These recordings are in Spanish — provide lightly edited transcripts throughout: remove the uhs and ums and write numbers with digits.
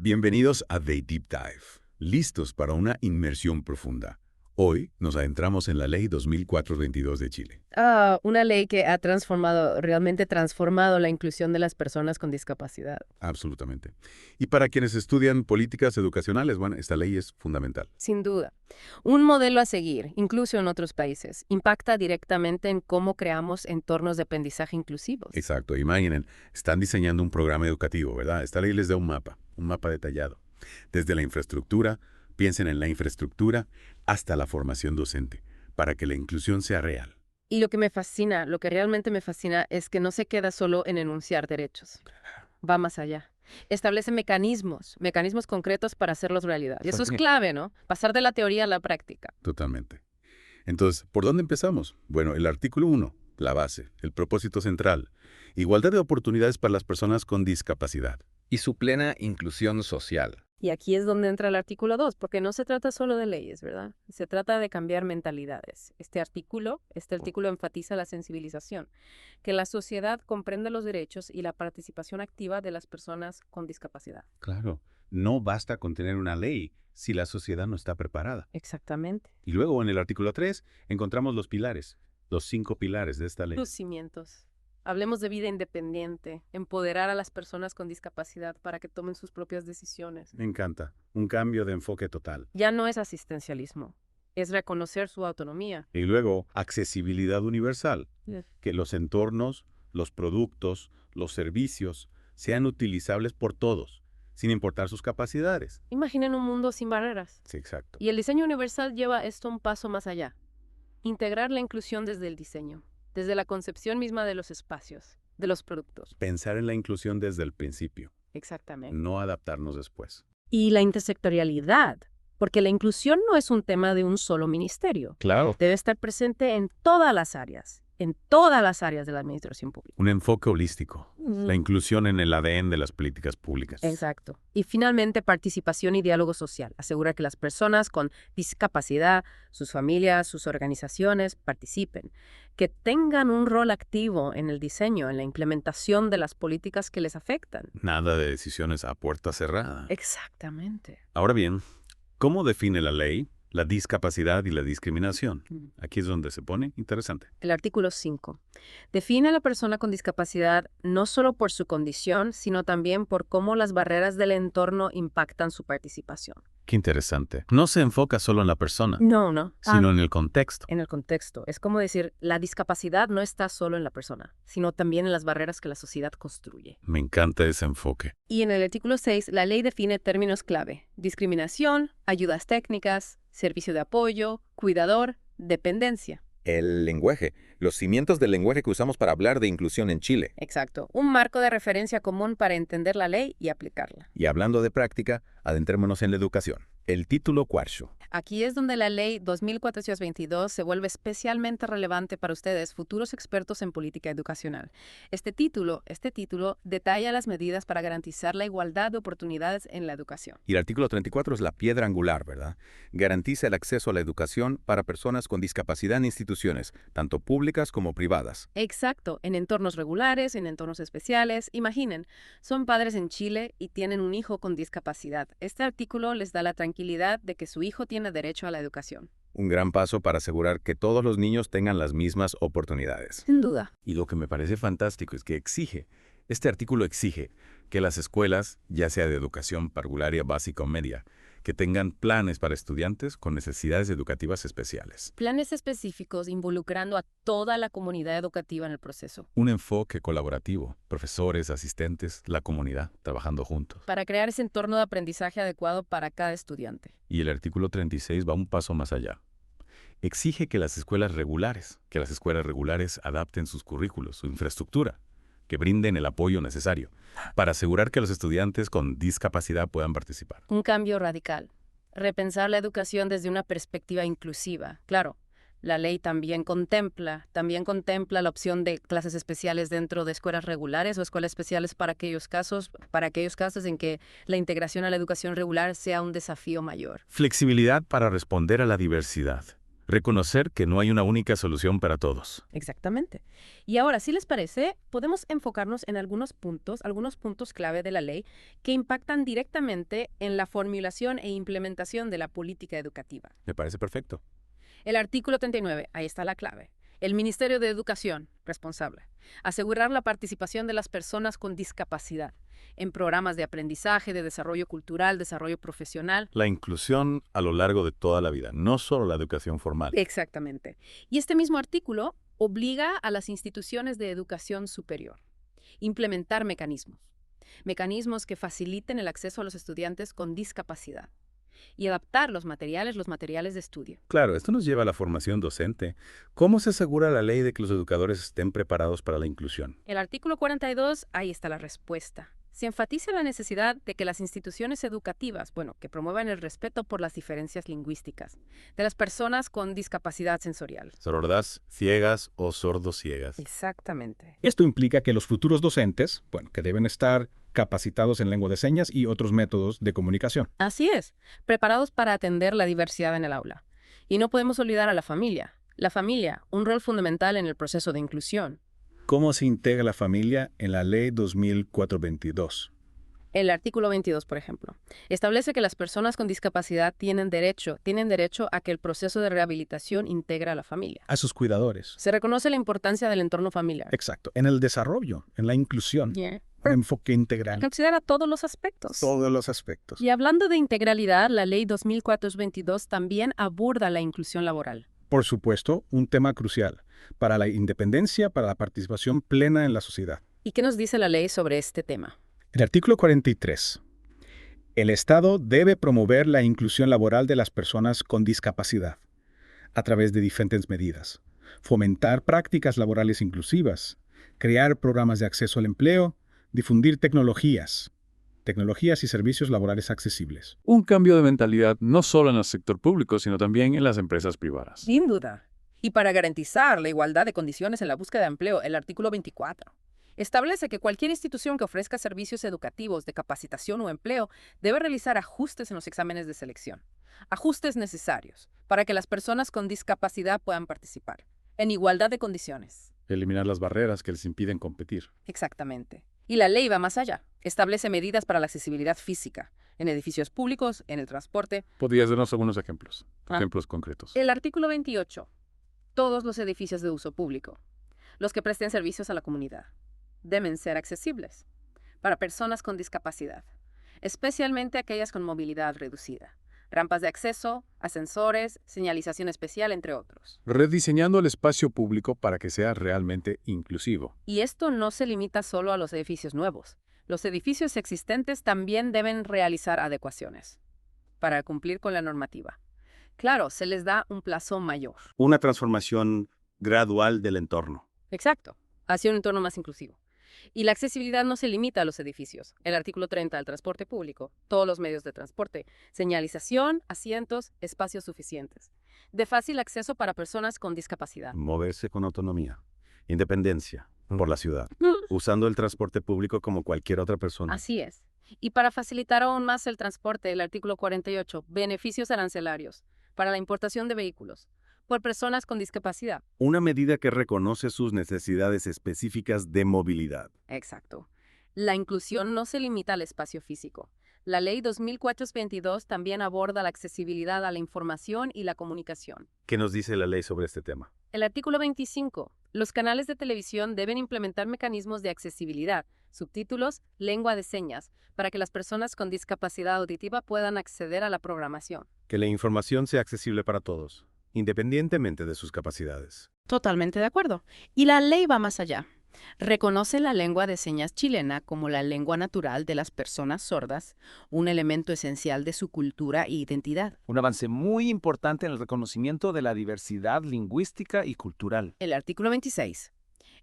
Bienvenidos a The Deep Dive, listos para una inmersión profunda. Hoy nos adentramos en la Ley 2422 de Chile. Una ley que ha realmente transformado la inclusión de las personas con discapacidad. Absolutamente. Y para quienes estudian políticas educacionales, bueno, esta ley es fundamental. Sin duda. Un modelo a seguir, incluso en otros países, impacta directamente en cómo creamos entornos de aprendizaje inclusivos. Exacto. Imaginen, están diseñando un programa educativo, ¿verdad? Esta ley les da un mapa detallado. Desde la infraestructura, piensen en la infraestructura, hasta la formación docente, para que la inclusión sea real. Y lo que realmente me fascina es que no se queda solo en enunciar derechos. Va más allá. Establece mecanismos concretos para hacerlos realidad. Y eso es clave, ¿no? Pasar de la teoría a la práctica. Totalmente. Entonces, ¿por dónde empezamos? Bueno, el artículo 1, la base, el propósito central. Igualdad de oportunidades para las personas con discapacidad. Y su plena inclusión social. Y aquí es donde entra el artículo 2, porque no se trata solo de leyes, ¿verdad? Se trata de cambiar mentalidades. Este artículo enfatiza la sensibilización, que la sociedad comprenda los derechos y la participación activa de las personas con discapacidad. Claro, no basta con tener una ley si la sociedad no está preparada. Exactamente. Y luego en el artículo 3 encontramos los pilares, los 5 pilares de esta ley. Los cimientos. Hablemos de vida independiente, empoderar a las personas con discapacidad para que tomen sus propias decisiones. Me encanta, un cambio de enfoque total. Ya no es asistencialismo, es reconocer su autonomía. Y luego, accesibilidad universal, que los entornos, los productos, los servicios sean utilizables por todos, sin importar sus capacidades. Imaginen un mundo sin barreras. Sí, exacto. Y el diseño universal lleva esto un paso más allá. Integrar la inclusión desde el diseño, desde la concepción misma de los espacios, de los productos. Pensar en la inclusión desde el principio, Exactamente. no adaptarnos después. Y la intersectorialidad, porque la inclusión no es un tema de un solo ministerio. Claro. Debe estar presente en todas las áreas de la administración pública. Un enfoque holístico, la inclusión en el ADN de las políticas públicas. Exacto. Y finalmente, participación y diálogo social. Asegurar que las personas con discapacidad, sus familias, sus organizaciones participen, que tengan un rol activo en el diseño, en la implementación de las políticas que les afectan. Nada de decisiones a puerta cerrada. Exactamente. Ahora bien, ¿cómo define la ley la discapacidad y la discriminación? Aquí es donde se pone interesante. El artículo 5. Define a la persona con discapacidad no solo por su condición, sino también por cómo las barreras del entorno impactan su participación. Qué interesante. No se enfoca solo en la persona, No. sino en el contexto. En el contexto. Es como decir, la discapacidad no está solo en la persona, sino también en las barreras que la sociedad construye. Me encanta ese enfoque. Y en el artículo 6, la ley define términos clave: discriminación, ayudas técnicas, servicio de apoyo, cuidador, dependencia. El lenguaje, los cimientos del lenguaje que usamos para hablar de inclusión en Chile. Exacto. Un marco de referencia común para entender la ley y aplicarla. Y hablando de práctica, adentrémonos en la educación. El título cuarto. Aquí es donde la ley 2422 se vuelve especialmente relevante para ustedes, futuros expertos en política educacional. Este título detalla las medidas para garantizar la igualdad de oportunidades en la educación. Y el artículo 34 es la piedra angular, ¿verdad? Garantiza el acceso a la educación para personas con discapacidad en instituciones, tanto públicas como privadas. Exacto, en entornos regulares, en entornos especiales. Imaginen, son padres en Chile y tienen un hijo con discapacidad. Este artículo les da la tranquilidad de que su hijo tiene derecho a la educación. Un gran paso para asegurar que todos los niños tengan las mismas oportunidades. Sin duda. Y lo que me parece fantástico es que este artículo exige que las escuelas, ya sea de educación parvularia, básica o media, que tengan planes para estudiantes con necesidades educativas especiales. Planes específicos involucrando a toda la comunidad educativa en el proceso. Un enfoque colaborativo, profesores, asistentes, la comunidad, trabajando juntos. Para crear ese entorno de aprendizaje adecuado para cada estudiante. Y el artículo 36 va un paso más allá. Exige que las escuelas regulares adapten sus currículos, su infraestructura, que brinden el apoyo necesario para asegurar que los estudiantes con discapacidad puedan participar. Un cambio radical. Repensar la educación desde una perspectiva inclusiva. Claro, la ley también contempla la opción de clases especiales dentro de escuelas regulares o escuelas especiales para aquellos casos en que la integración a la educación regular sea un desafío mayor. Flexibilidad para responder a la diversidad. Reconocer que no hay una única solución para todos. Exactamente. Y ahora, si les parece, podemos enfocarnos en algunos puntos clave de la ley que impactan directamente en la formulación e implementación de la política educativa. Me parece perfecto. El artículo 39, ahí está la clave. El Ministerio de Educación, responsable. Asegurar la participación de las personas con discapacidad en programas de aprendizaje, de desarrollo cultural, desarrollo profesional. La inclusión a lo largo de toda la vida, no solo la educación formal. Exactamente. Y este mismo artículo obliga a las instituciones de educación superior implementar mecanismos que faciliten el acceso a los estudiantes con discapacidad y adaptar los materiales de estudio. Claro, esto nos lleva a la formación docente. ¿Cómo se asegura la ley de que los educadores estén preparados para la inclusión? El artículo 42, ahí está la respuesta. Se enfatiza la necesidad de que las instituciones educativas, que promuevan el respeto por las diferencias lingüísticas de las personas con discapacidad sensorial. Sordas, ciegas o sordociegas. Exactamente. Esto implica que los futuros docentes, que deben estar capacitados en lengua de señas y otros métodos de comunicación. Así es, preparados para atender la diversidad en el aula. Y no podemos olvidar a la familia. La familia, un rol fundamental en el proceso de inclusión. ¿Cómo se integra la familia en la Ley 2422? El artículo 22, por ejemplo, establece que las personas con discapacidad tienen derecho a que el proceso de rehabilitación integre a la familia. A sus cuidadores. Se reconoce la importancia del entorno familiar. Exacto. En el desarrollo, en la inclusión. Un enfoque integral. Considera todos los aspectos. Todos los aspectos. Y hablando de integralidad, la Ley 2422 también aborda la inclusión laboral. Por supuesto, un tema crucial para la independencia, para la participación plena en la sociedad. ¿Y qué nos dice la ley sobre este tema? El artículo 43. El Estado debe promover la inclusión laboral de las personas con discapacidad a través de diferentes medidas. Fomentar prácticas laborales inclusivas, crear programas de acceso al empleo, difundir tecnologías y servicios laborales accesibles. Un cambio de mentalidad no solo en el sector público, sino también en las empresas privadas. Sin duda. Y para garantizar la igualdad de condiciones en la búsqueda de empleo, el artículo 24 establece que cualquier institución que ofrezca servicios educativos de capacitación o empleo debe realizar ajustes en los exámenes de selección. Ajustes necesarios para que las personas con discapacidad puedan participar, en igualdad de condiciones. Eliminar las barreras que les impiden competir. Exactamente. Y la ley va más allá. Establece medidas para la accesibilidad física, en edificios públicos, en el transporte. ¿Podrías darnos algunos ejemplos? Ejemplos concretos. El artículo 28. Todos los edificios de uso público, los que presten servicios a la comunidad, deben ser accesibles para personas con discapacidad, especialmente aquellas con movilidad reducida. Rampas de acceso, ascensores, señalización especial, entre otros. Rediseñando el espacio público para que sea realmente inclusivo. Y esto no se limita solo a los edificios nuevos. Los edificios existentes también deben realizar adecuaciones para cumplir con la normativa. Claro, se les da un plazo mayor. Una transformación gradual del entorno. Exacto, hacia un entorno más inclusivo. Y la accesibilidad no se limita a los edificios. El artículo 30 al transporte público, todos los medios de transporte, señalización, asientos, espacios suficientes. De fácil acceso para personas con discapacidad. Moverse con autonomía. Independencia por la ciudad. Usando el transporte público como cualquier otra persona. Así es. Y para facilitar aún más el transporte, el artículo 48, beneficios arancelarios para la importación de vehículos por personas con discapacidad. Una medida que reconoce sus necesidades específicas de movilidad. Exacto. La inclusión no se limita al espacio físico. La Ley 2422 también aborda la accesibilidad a la información y la comunicación. ¿Qué nos dice la ley sobre este tema? El artículo 25. Los canales de televisión deben implementar mecanismos de accesibilidad, subtítulos, lengua de señas, para que las personas con discapacidad auditiva puedan acceder a la programación. Que la información sea accesible para todos, independientemente de sus capacidades. Totalmente de acuerdo. Y la ley va más allá. Reconoce la lengua de señas chilena como la lengua natural de las personas sordas, un elemento esencial de su cultura e identidad. Un avance muy importante en el reconocimiento de la diversidad lingüística y cultural. El artículo 26.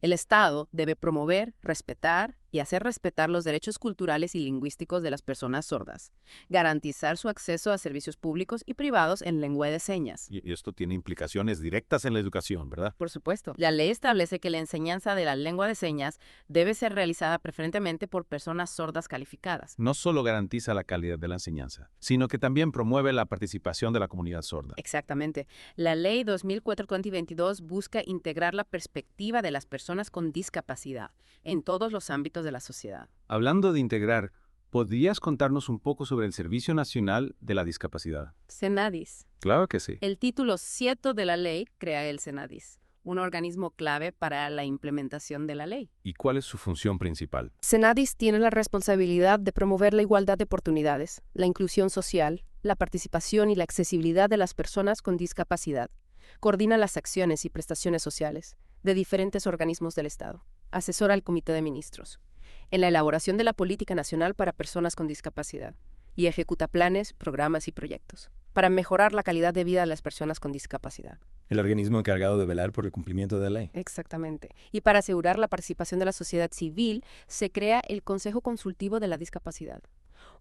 El Estado debe promover, respetar y hacer respetar los derechos culturales y lingüísticos de las personas sordas, garantizar su acceso a servicios públicos y privados en lengua de señas. Y esto tiene implicaciones directas en la educación, ¿verdad? Por supuesto, la ley establece que la enseñanza de la lengua de señas debe ser realizada preferentemente por personas sordas calificadas. No solo garantiza la calidad de la enseñanza, sino que también promueve la participación de la comunidad sorda. Exactamente. La Ley 2004-2022 busca integrar la perspectiva de las personas con discapacidad en todos los ámbitos de la sociedad. Hablando de integrar, ¿podrías contarnos un poco sobre el Servicio Nacional de la Discapacidad? Senadis. Claro que sí. El título 7 de la ley crea el Senadis, un organismo clave para la implementación de la ley. ¿Y cuál es su función principal? Senadis tiene la responsabilidad de promover la igualdad de oportunidades, la inclusión social, la participación y la accesibilidad de las personas con discapacidad. Coordina las acciones y prestaciones sociales de diferentes organismos del Estado. Asesora al Comité de Ministros en la elaboración de la Política Nacional para Personas con Discapacidad y ejecuta planes, programas y proyectos para mejorar la calidad de vida de las personas con discapacidad. El organismo encargado de velar por el cumplimiento de la ley. Exactamente. Y para asegurar la participación de la sociedad civil, se crea el Consejo Consultivo de la Discapacidad,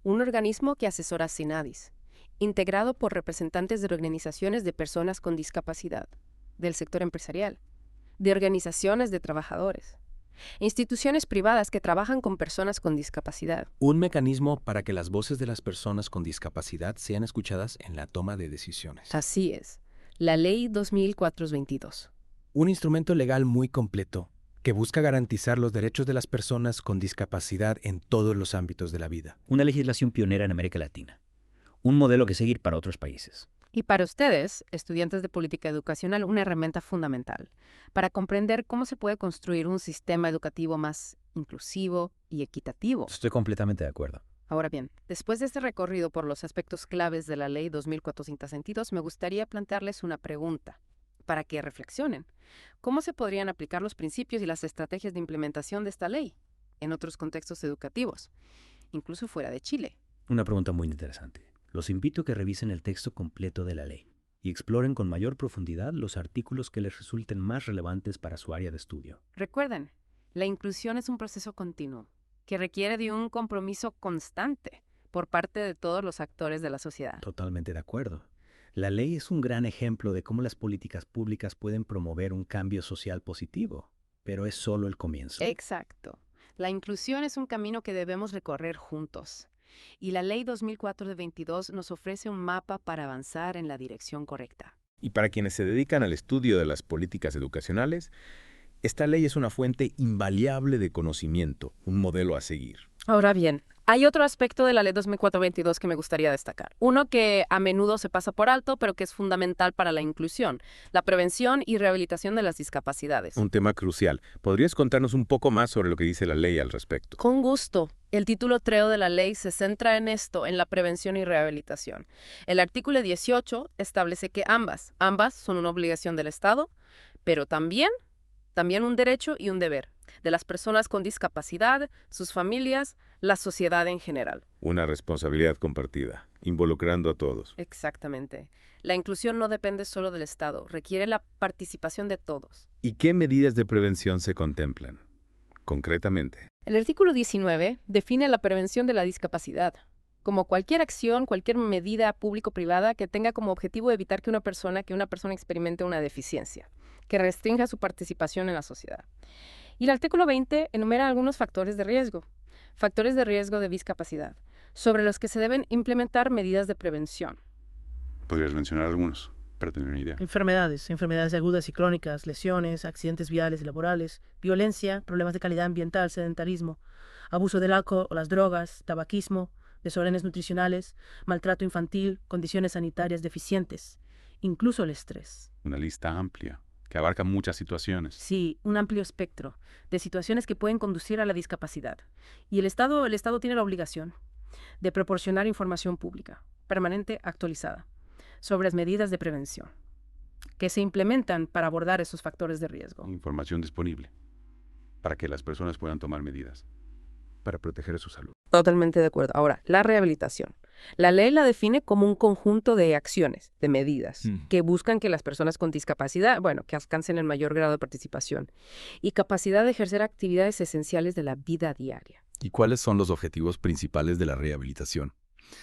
un organismo que asesora a Senadis, integrado por representantes de organizaciones de personas con discapacidad, del sector empresarial, de organizaciones de trabajadores, instituciones privadas que trabajan con personas con discapacidad. Un mecanismo para que las voces de las personas con discapacidad sean escuchadas en la toma de decisiones. Así es. La Ley 2004-22. Un instrumento legal muy completo que busca garantizar los derechos de las personas con discapacidad en todos los ámbitos de la vida. Una legislación pionera en América Latina. Un modelo que seguir para otros países. Y para ustedes, estudiantes de política educacional, una herramienta fundamental para comprender cómo se puede construir un sistema educativo más inclusivo y equitativo. Estoy completamente de acuerdo. Ahora bien, después de este recorrido por los aspectos claves de la Ley 2462, me gustaría plantearles una pregunta para que reflexionen. ¿Cómo se podrían aplicar los principios y las estrategias de implementación de esta ley en otros contextos educativos, incluso fuera de Chile? Una pregunta muy interesante. Los invito a que revisen el texto completo de la ley y exploren con mayor profundidad los artículos que les resulten más relevantes para su área de estudio. Recuerden, la inclusión es un proceso continuo que requiere de un compromiso constante por parte de todos los actores de la sociedad. Totalmente de acuerdo. La ley es un gran ejemplo de cómo las políticas públicas pueden promover un cambio social positivo, pero es solo el comienzo. Exacto. La inclusión es un camino que debemos recorrer juntos. Y la Ley 2004-22 nos ofrece un mapa para avanzar en la dirección correcta. Y para quienes se dedican al estudio de las políticas educacionales, esta ley es una fuente invariable de conocimiento, un modelo a seguir. Ahora bien, hay otro aspecto de la Ley 2004-22 que me gustaría destacar. Uno que a menudo se pasa por alto, pero que es fundamental para la inclusión: la prevención y rehabilitación de las discapacidades. Un tema crucial. ¿Podrías contarnos un poco más sobre lo que dice la ley al respecto? Con gusto. El título 3 de la ley se centra en esto, en la prevención y rehabilitación. El artículo 18 establece que ambas son una obligación del Estado, pero también un derecho y un deber de las personas con discapacidad, sus familias, la sociedad en general. Una responsabilidad compartida, involucrando a todos. Exactamente. La inclusión no depende solo del Estado, requiere la participación de todos. ¿Y qué medidas de prevención se contemplan? Concretamente. El artículo 19 define la prevención de la discapacidad como cualquier acción, cualquier medida público-privada que tenga como objetivo evitar que una persona experimente una deficiencia, que restrinja su participación en la sociedad. Y el artículo 20 enumera algunos factores de riesgo de discapacidad, sobre los que se deben implementar medidas de prevención. ¿Podrías mencionar algunos para tener una idea? Enfermedades agudas y crónicas, lesiones, accidentes viales y laborales, violencia, problemas de calidad ambiental, sedentarismo, abuso del alcohol o las drogas, tabaquismo, desórdenes nutricionales, maltrato infantil, condiciones sanitarias deficientes, incluso el estrés. Una lista amplia que abarca muchas situaciones. Sí, un amplio espectro de situaciones que pueden conducir a la discapacidad. Y el Estado tiene la obligación de proporcionar información pública, permanente, actualizada, sobre las medidas de prevención que se implementan para abordar esos factores de riesgo. Información disponible para que las personas puedan tomar medidas para proteger su salud. Totalmente de acuerdo. Ahora, la rehabilitación. La ley la define como un conjunto de acciones, de medidas, que buscan que las personas con discapacidad, bueno, que alcancen el mayor grado de participación y capacidad de ejercer actividades esenciales de la vida diaria. ¿Y cuáles son los objetivos principales de la rehabilitación?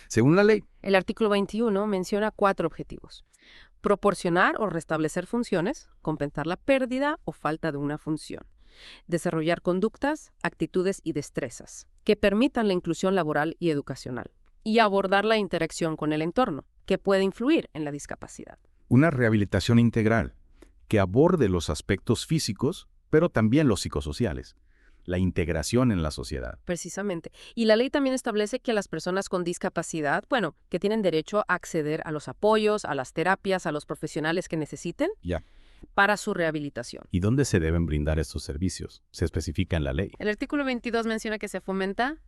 Según la ley, El artículo 21 menciona 4 objetivos: proporcionar o restablecer funciones, compensar la pérdida o falta de una función, desarrollar conductas, actitudes y destrezas que permitan la inclusión laboral y educacional, y abordar la interacción con el entorno, que puede influir en la discapacidad. una rehabilitación integral que aborde los aspectos físicos, pero también los psicosociales, la integración en la sociedad. Precisamente. Y la ley también establece que las personas con discapacidad, bueno, que tienen derecho a acceder a los apoyos, a las terapias, a los profesionales que necesiten Ya. para su rehabilitación. ¿Y dónde se deben brindar estos servicios? Se especifica en la ley. El artículo 22 menciona que se fomenta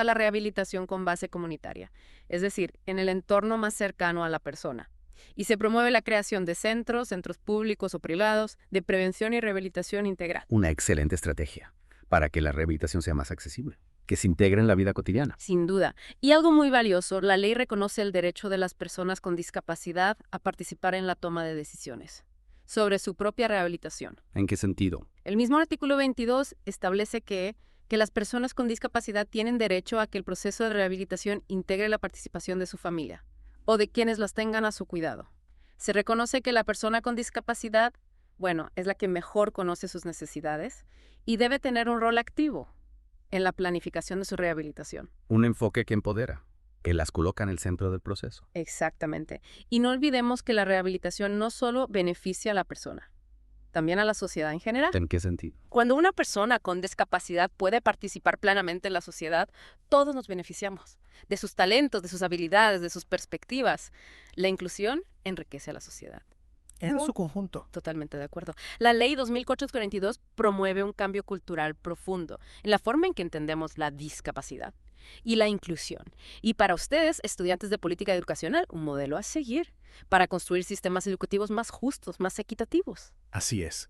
la rehabilitación con base comunitaria, es decir, en el entorno más cercano a la persona. Y se promueve la creación de centros públicos o privados, de prevención y rehabilitación integral. Una excelente estrategia para que la rehabilitación sea más accesible, que se integre en la vida cotidiana. Sin duda. Y algo muy valioso, la ley reconoce el derecho de las personas con discapacidad a participar en la toma de decisiones sobre su propia rehabilitación. ¿En qué sentido? El mismo artículo 22 establece que las personas con discapacidad tienen derecho a que el proceso de rehabilitación integre la participación de su familia o de quienes las tengan a su cuidado. Se reconoce que la persona con discapacidad, bueno, es la que mejor conoce sus necesidades y debe tener un rol activo en la planificación de su rehabilitación. Un enfoque que empodera, que las coloca en el centro del proceso. Exactamente. Y no olvidemos que la rehabilitación no solo beneficia a la persona, también a la sociedad en general. ¿En qué sentido? Cuando una persona con discapacidad puede participar plenamente en la sociedad, todos nos beneficiamos de sus talentos, de sus habilidades, de sus perspectivas. La inclusión enriquece a la sociedad. En su conjunto. Totalmente de acuerdo. La Ley 2442 promueve un cambio cultural profundo en la forma en que entendemos la discapacidad y la inclusión. Y para ustedes, estudiantes de política educacional, un modelo a seguir para construir sistemas educativos más justos, más equitativos. Así es.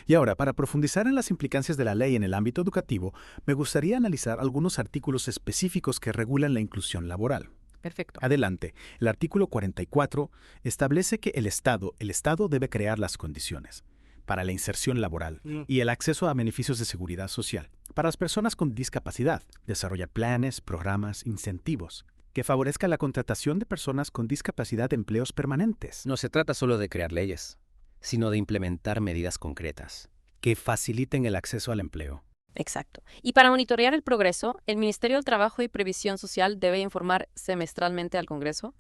Y ahora, para profundizar en las implicancias de la ley en el ámbito educativo, me gustaría analizar algunos artículos específicos que regulan la inclusión laboral. Perfecto. Adelante. El artículo 44 establece que el Estado debe crear las condiciones para la inserción laboral y el acceso a beneficios de seguridad social para las personas con discapacidad, desarrollar planes, programas, incentivos que favorezcan la contratación de personas con discapacidad de empleos permanentes. No se trata solo de crear leyes, sino de implementar medidas concretas Que faciliten el acceso al empleo. Exacto. Y para monitorear el progreso, el Ministerio del Trabajo y Previsión Social debe informar semestralmente al Congreso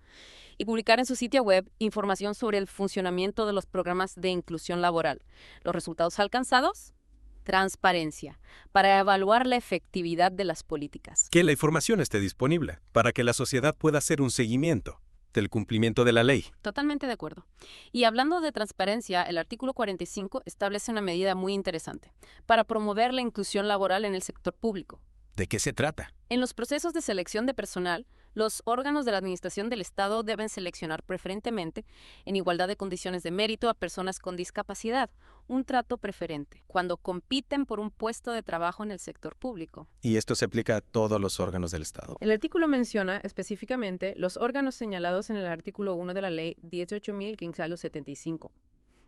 y publicar en su sitio web información sobre el funcionamiento de los programas de inclusión laboral, los resultados alcanzados, transparencia, para evaluar la efectividad de las políticas. Que la información esté disponible para que la sociedad pueda hacer un seguimiento del cumplimiento de la ley. Totalmente de acuerdo. Y hablando de transparencia, el artículo 45 establece una medida muy interesante para promover la inclusión laboral en el sector público. ¿De qué se trata? En los procesos de selección de personal, los órganos de la Administración del Estado deben seleccionar preferentemente, en igualdad de condiciones de mérito, a personas con discapacidad, un trato preferente, cuando compiten por un puesto de trabajo en el sector público. Y esto se aplica a todos los órganos del Estado. El artículo menciona específicamente los órganos señalados en el artículo 1 de la Ley 18.575.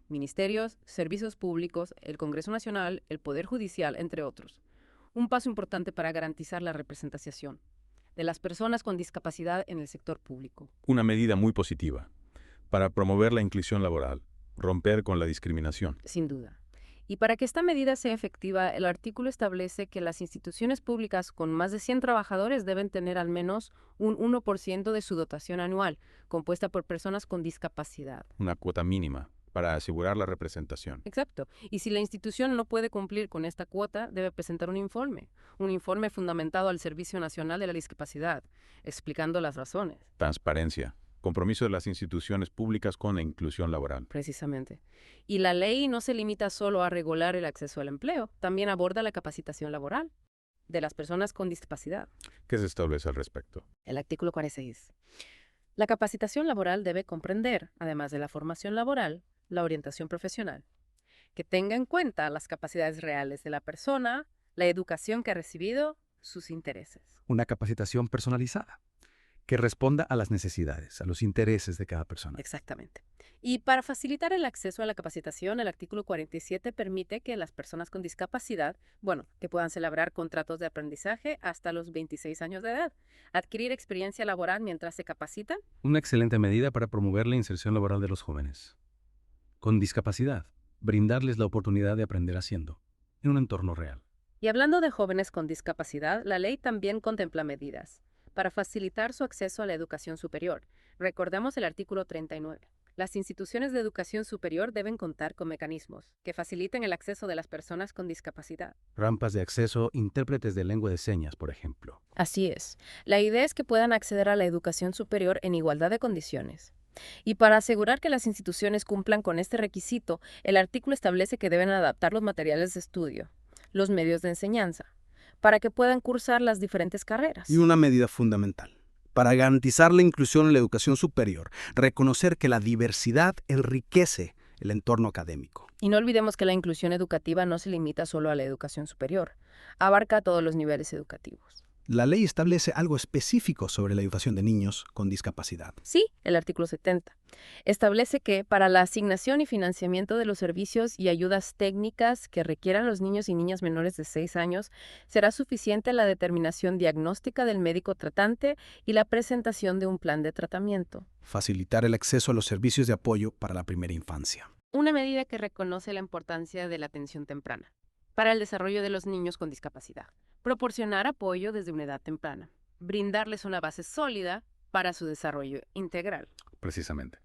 Ministerios, servicios públicos, el Congreso Nacional, el Poder Judicial, entre otros. Un paso importante para garantizar la representación de las personas con discapacidad en el sector público. Una medida muy positiva para promover la inclusión laboral, romper con la discriminación. Sin duda. Y para que esta medida sea efectiva, el artículo establece que las instituciones públicas con más de 100 trabajadores deben tener al menos un 1% de su dotación anual, compuesta por personas con discapacidad. Una cuota mínima para asegurar la representación. Exacto. Y si la institución no puede cumplir con esta cuota, debe presentar un informe fundamentado al Servicio Nacional de la Discapacidad, explicando las razones. Transparencia. Compromiso de las instituciones públicas con la inclusión laboral. Precisamente. Y la ley no se limita solo a regular el acceso al empleo, también aborda la capacitación laboral de las personas con discapacidad. ¿Qué se establece al respecto? El artículo 46. La capacitación laboral debe comprender, además de la formación laboral, la orientación profesional, que tenga en cuenta las capacidades reales de la persona, la educación que ha recibido, sus intereses. Una capacitación personalizada, que responda a las necesidades, a los intereses de cada persona. Exactamente. Y para facilitar el acceso a la capacitación, el artículo 47 permite que las personas con discapacidad, que puedan celebrar contratos de aprendizaje hasta los 26 años de edad, adquirir experiencia laboral mientras se capacitan. Una excelente medida para promover la inserción laboral de los jóvenes con discapacidad, brindarles la oportunidad de aprender haciendo, en un entorno real. Y hablando de jóvenes con discapacidad, la ley también contempla medidas para facilitar su acceso a la educación superior. Recordemos el artículo 39. Las instituciones de educación superior deben contar con mecanismos que faciliten el acceso de las personas con discapacidad. Rampas de acceso, intérpretes de lengua de señas, por ejemplo. Así es. La idea es que puedan acceder a la educación superior en igualdad de condiciones. Y para asegurar que las instituciones cumplan con este requisito, el artículo establece que deben adaptar los materiales de estudio, los medios de enseñanza, para que puedan cursar las diferentes carreras. Y una medida fundamental, para garantizar la inclusión en la educación superior, reconocer que la diversidad enriquece el entorno académico. Y no olvidemos que la inclusión educativa no se limita solo a la educación superior, abarca todos los niveles educativos. La ley establece algo específico sobre la educación de niños con discapacidad. Sí, el artículo 70. Establece que para la asignación y financiamiento de los servicios y ayudas técnicas que requieran los niños y niñas menores de 6 años, será suficiente la determinación diagnóstica del médico tratante y la presentación de un plan de tratamiento. Facilitar el acceso a los servicios de apoyo para la primera infancia. Una medida que reconoce la importancia de la atención temprana para el desarrollo de los niños con discapacidad. Proporcionar apoyo desde una edad temprana. Brindarles una base sólida para su desarrollo integral. Precisamente.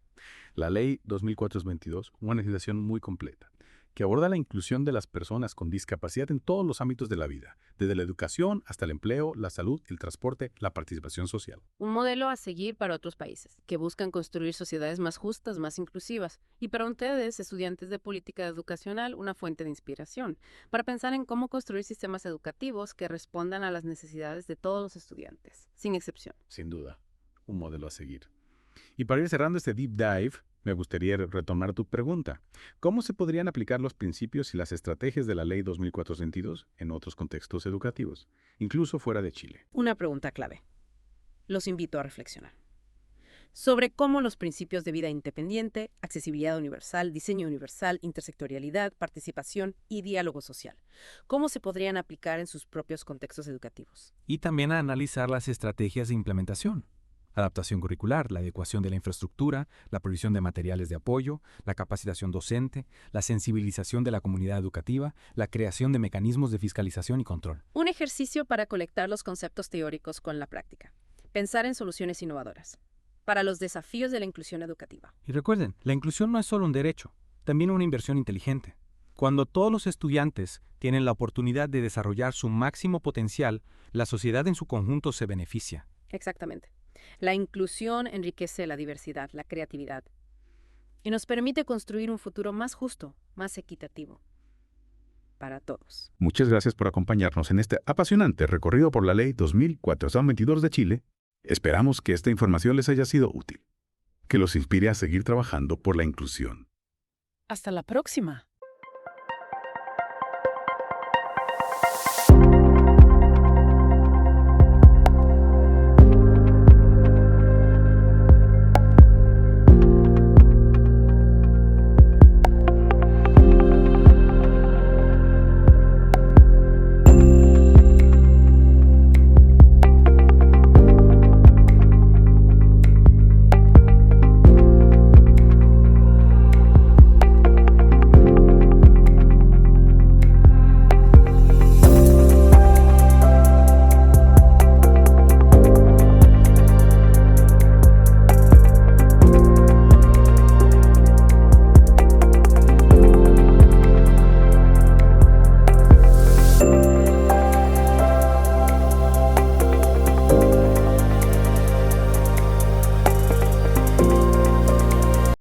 La Ley 2004-22, una legislación muy completa, que aborda la inclusión de las personas con discapacidad en todos los ámbitos de la vida, desde la educación hasta el empleo, la salud, el transporte, la participación social. Un modelo a seguir para otros países, que buscan construir sociedades más justas, más inclusivas, y para ustedes, estudiantes de política educacional, una fuente de inspiración, para pensar en cómo construir sistemas educativos que respondan a las necesidades de todos los estudiantes, sin excepción. Sin duda, un modelo a seguir. Y para ir cerrando este deep dive, me gustaría retomar tu pregunta. ¿Cómo se podrían aplicar los principios y las estrategias de la Ley 2004-22 en otros contextos educativos, incluso fuera de Chile? Una pregunta clave. Los invito a reflexionar sobre cómo los principios de vida independiente, accesibilidad universal, diseño universal, intersectorialidad, participación y diálogo social, cómo se podrían aplicar en sus propios contextos educativos. Y también a analizar las estrategias de implementación. Adaptación curricular, la adecuación de la infraestructura, la provisión de materiales de apoyo, la capacitación docente, la sensibilización de la comunidad educativa, la creación de mecanismos de fiscalización y control. Un ejercicio para conectar los conceptos teóricos con la práctica. Pensar en soluciones innovadoras para los desafíos de la inclusión educativa. Y recuerden, la inclusión no es solo un derecho, también una inversión inteligente. Cuando todos los estudiantes tienen la oportunidad de desarrollar su máximo potencial, la sociedad en su conjunto se beneficia. Exactamente. La inclusión enriquece la diversidad, la creatividad, y nos permite construir un futuro más justo, más equitativo para todos. Muchas gracias por acompañarnos en este apasionante recorrido por la Ley 2004-22 de Chile. Esperamos que esta información les haya sido útil, que los inspire a seguir trabajando por la inclusión. Hasta la próxima.